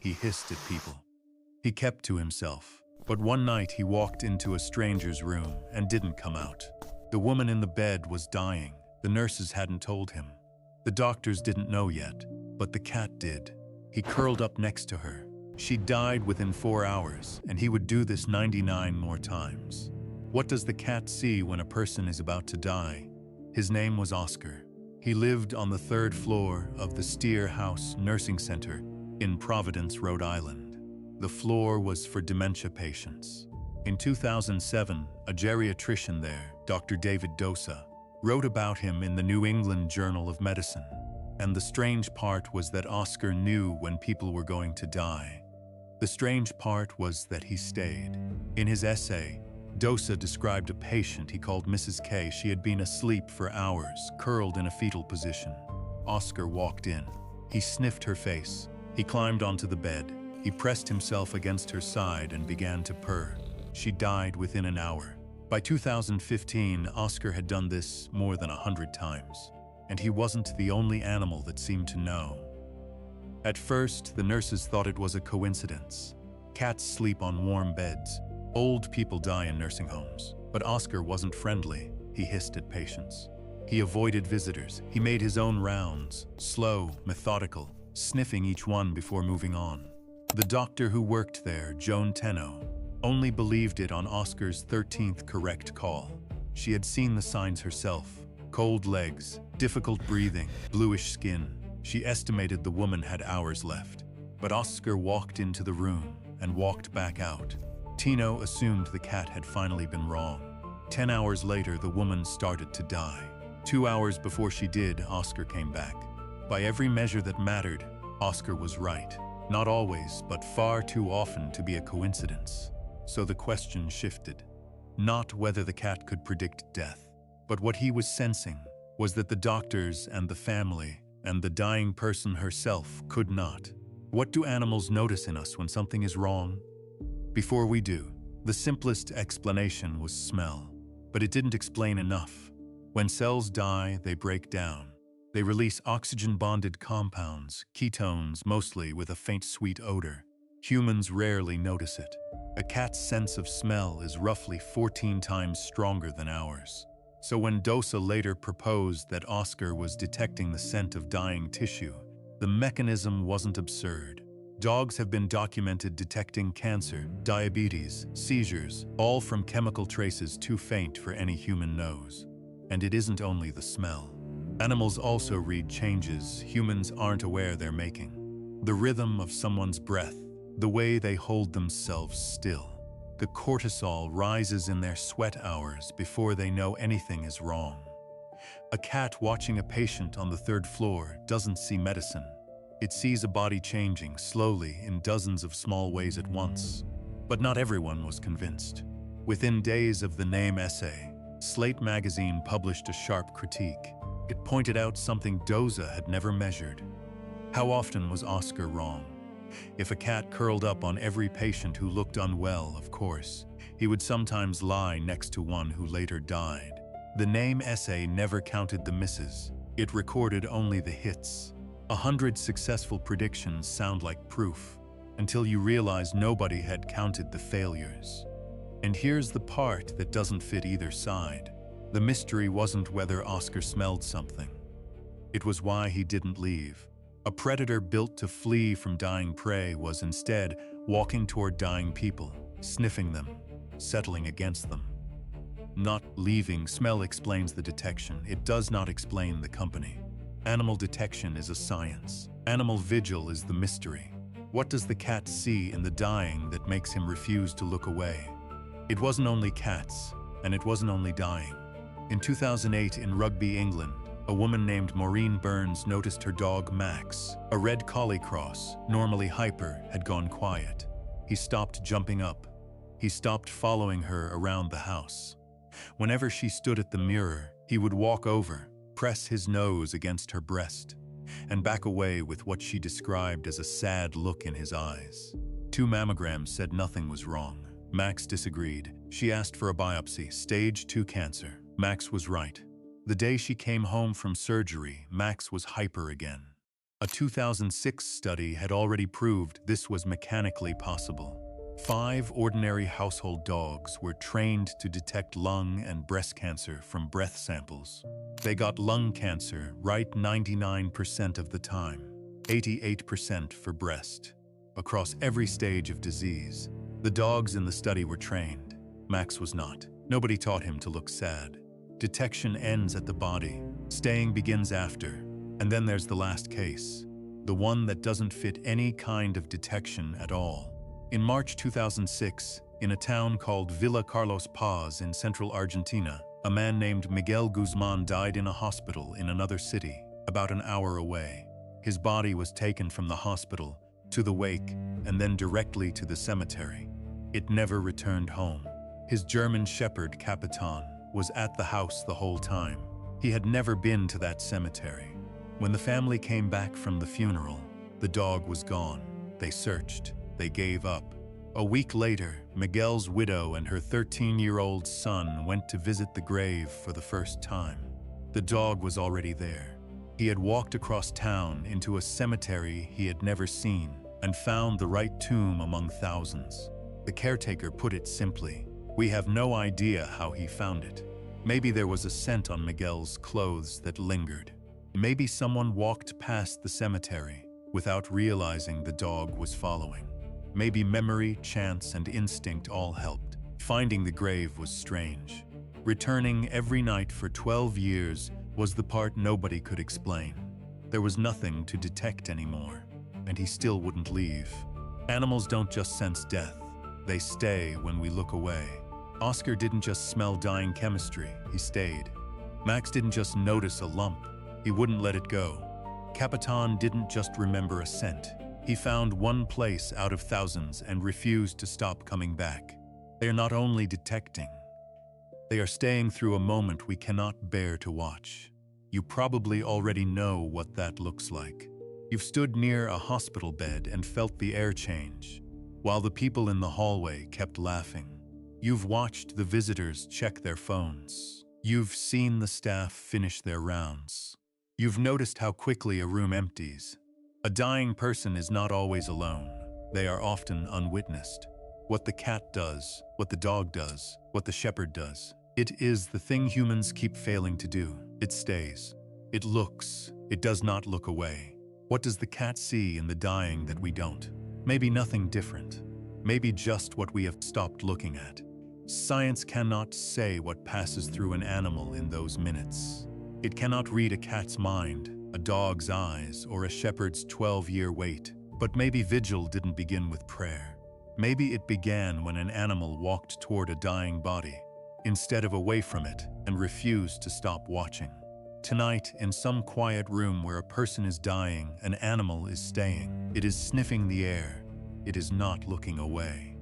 he hissed at people. He kept to himself. But one night he walked into a stranger's room and didn't come out. The woman in the bed was dying. The nurses hadn't told him. The doctors didn't know yet, but the cat did. He curled up next to her. She died within 4 hours, and he would do this 99 more times. What does the cat see when a person is about to die? His name was Oscar. He lived on the 3rd floor of the Steer House Nursing Center in Providence, Rhode Island. The floor was for dementia patients. In 2007, a geriatrician there, Dr. David Dosa, wrote about him in the New England Journal of Medicine. And the strange part was that Oscar knew when people were going to die. The strange part was that he stayed. In his essay, Dosa described a patient he called Mrs. K. She had been asleep for hours, curled in a fetal position. Oscar walked in. He sniffed her face. He climbed onto the bed. He pressed himself against her side and began to purr. She died within an hour. By 2015, Oscar had done this more than 100 times. And he wasn't the only animal that seemed to know. At first, the nurses thought it was a coincidence. Cats sleep on warm beds. Old people die in nursing homes. But Oscar wasn't friendly. He hissed at patients. He avoided visitors. He made his own rounds, slow, methodical, sniffing each one before moving on. The doctor who worked there, Joan Tenno, only believed it on Oscar's 13th correct call. She had seen the signs herself. Cold legs, difficult breathing, bluish skin. She estimated the woman had hours left. But Oscar walked into the room and walked back out. Tino assumed the cat had finally been wrong. 10 hours later, the woman started to die. 2 hours before she did, Oscar came back. By every measure that mattered, Oscar was right. Not always, but far too often to be a coincidence. So the question shifted. Not whether the cat could predict death, but what he was sensing was that the doctors and the family and the dying person herself could not. What do animals notice in us when something is wrong? Before we do, the simplest explanation was smell. But it didn't explain enough. When cells die, they break down. They release oxygen-bonded compounds, ketones mostly, with a faint sweet odor. Humans rarely notice it. A cat's sense of smell is roughly 14 times stronger than ours. So when Dosa later proposed that Oscar was detecting the scent of dying tissue, the mechanism wasn't absurd. Dogs have been documented detecting cancer, diabetes, seizures, all from chemical traces too faint for any human nose. And it isn't only the smell. Animals also read changes humans aren't aware they're making. The rhythm of someone's breath, the way they hold themselves still. The cortisol rises in their sweat hours before they know anything is wrong. A cat watching a patient on the 3rd floor doesn't see medicine. It sees a body changing slowly in dozens of small ways at once. But not everyone was convinced. Within days of the name essay, Slate magazine published a sharp critique. It pointed out something Dosa had never measured. How often was Oscar wrong? If a cat curled up on every patient who looked unwell, of course, he would sometimes lie next to one who later died. The name essay never counted the misses. It recorded only the hits. 100 successful predictions sound like proof, until you realize nobody had counted the failures. And here's the part that doesn't fit either side. The mystery wasn't whether Oscar smelled something. It was why he didn't leave. A predator built to flee from dying prey was instead walking toward dying people, sniffing them, settling against them. Not leaving. Smell explains the detection. It does not explain the company. Animal detection is a science. Animal vigil is the mystery. What does the cat see in the dying that makes him refuse to look away? It wasn't only cats, and it wasn't only dying. In 2008 in Rugby, England, a woman named Maureen Burns noticed her dog Max, a red collie cross, normally hyper, had gone quiet. He stopped jumping up. He stopped following her around the house. Whenever she stood at the mirror, he would walk over, press his nose against her breast, and back away with what she described as a sad look in his eyes. 2 mammograms said nothing was wrong. Max disagreed. She asked for a biopsy, stage 2 cancer. Max was right. The day she came home from surgery, Max was hyper again. A 2006 study had already proved this was mechanically possible. 5 ordinary household dogs were trained to detect lung and breast cancer from breath samples. They got lung cancer right 99% of the time, 88% for breast. Across every stage of disease, the dogs in the study were trained. Max was not. Nobody taught him to look sad. Detection ends at the body. Staying begins after. And then there's the last case, the one that doesn't fit any kind of detection at all. In March 2006, in a town called Villa Carlos Paz in central Argentina, a man named Miguel Guzman died in a hospital in another city, about an hour away. His body was taken from the hospital to the wake and then directly to the cemetery. It never returned home. His German shepherd, Capitán, was at the house the whole time. He had never been to that cemetery. When the family came back from the funeral, the dog was gone. They searched. They gave up. A week later, Miguel's widow and her 13-year-old son went to visit the grave for the first time. The dog was already there. He had walked across town into a cemetery he had never seen and found the right tomb among thousands. The caretaker put it simply, "We have no idea how he found it." Maybe there was a scent on Miguel's clothes that lingered. Maybe someone walked past the cemetery without realizing the dog was following. Maybe memory, chance, and instinct all helped. Finding the grave was strange. Returning every night for 12 years was the part nobody could explain. There was nothing to detect anymore, and he still wouldn't leave. Animals don't just sense death. They stay when we look away. Oscar didn't just smell dying chemistry, he stayed. Max didn't just notice a lump, he wouldn't let it go. Capitán didn't just remember a scent. He found one place out of thousands and refused to stop coming back. They are not only detecting, they are staying through a moment we cannot bear to watch. You probably already know what that looks like. You've stood near a hospital bed and felt the air change, while the people in the hallway kept laughing. You've watched the visitors check their phones. You've seen the staff finish their rounds. You've noticed how quickly a room empties. A dying person is not always alone. They are often unwitnessed. What the cat does, what the dog does, what the shepherd does, it is the thing humans keep failing to do. It stays. It looks. It does not look away. What does the cat see in the dying that we don't? Maybe nothing different. Maybe just what we have stopped looking at. Science cannot say what passes through an animal in those minutes. It cannot read a cat's mind, a dog's eyes, or a shepherd's 12-year wait. But maybe vigil didn't begin with prayer. Maybe it began when an animal walked toward a dying body, instead of away from it, and refused to stop watching. Tonight, in some quiet room where a person is dying, an animal is staying. It is sniffing the air. It is not looking away.